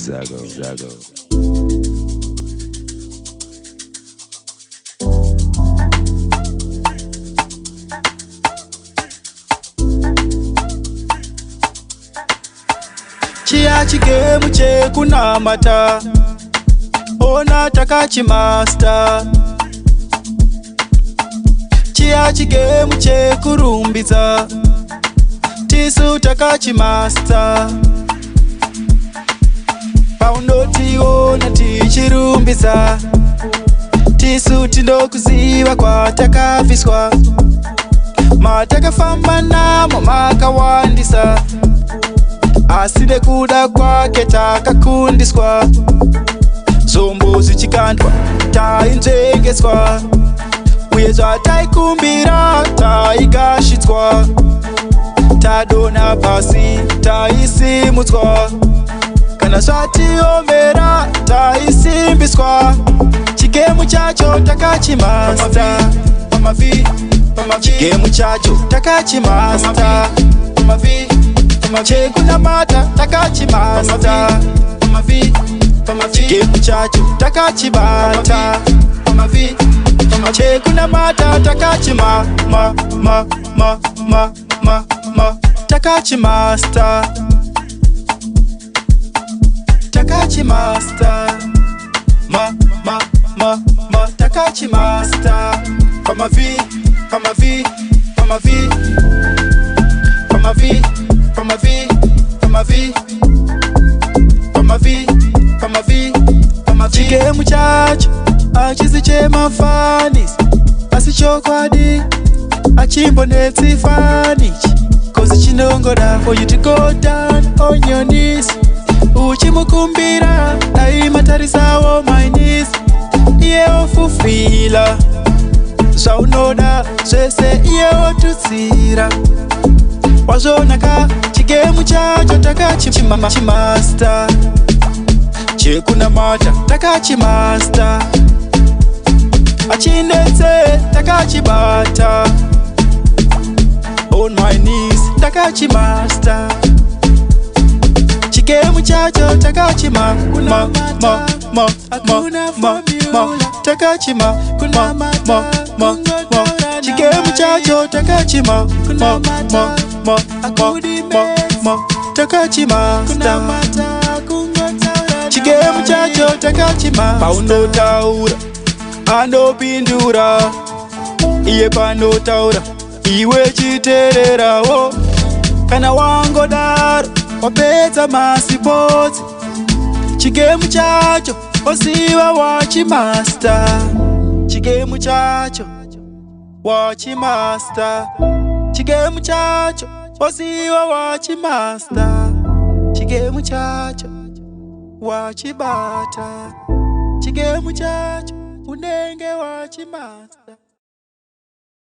Zago. Chia chigemu che kunamata ona takachi master. Chia chigemu che kurumbiza tisu takachi master. Paunoti ona tichirumbiza tisu tindokuziva kwa takafiswa matakafamba namo makawandisa aside kuda kwake takakundiswa zombo zichikandwa tainzengeswa uyezva taikumbira taigashitswa tadona pasi taisimutswa kana zvatiomera taisimbiswa chigemu chacho takachimasta chigemu chacho takachimasta chekunamata takachimasta chigemu chacho takachibata chekunamata takachima takachimasta takachimasta takachimasta chigemu chacho achizi chemafanis asi chokwadi achimbonetsifanichi kozi chinongoda for you to go down on your knees uchimukumbira aimatarisawo my knees iye ofufila zvaunoda zvese iye otutsira wazvonaka chigemu chacho takachimasta chekunamata takachimasta achinetse takachibata on my knees takachimasta chigemu chacho takachima takachima chigemu chacho takachima takachimasta chigemu chacho takachima paunotaura andopindura iye panotaura iwe chitererawo kana wangodaro wapedza masipotsi chigemu chacho oziva wachimasta chigemu chacho wachimasta chigemu chacho oziva wachimasta chigemu chacho wachibata chigemu chacho unenge wachimasta.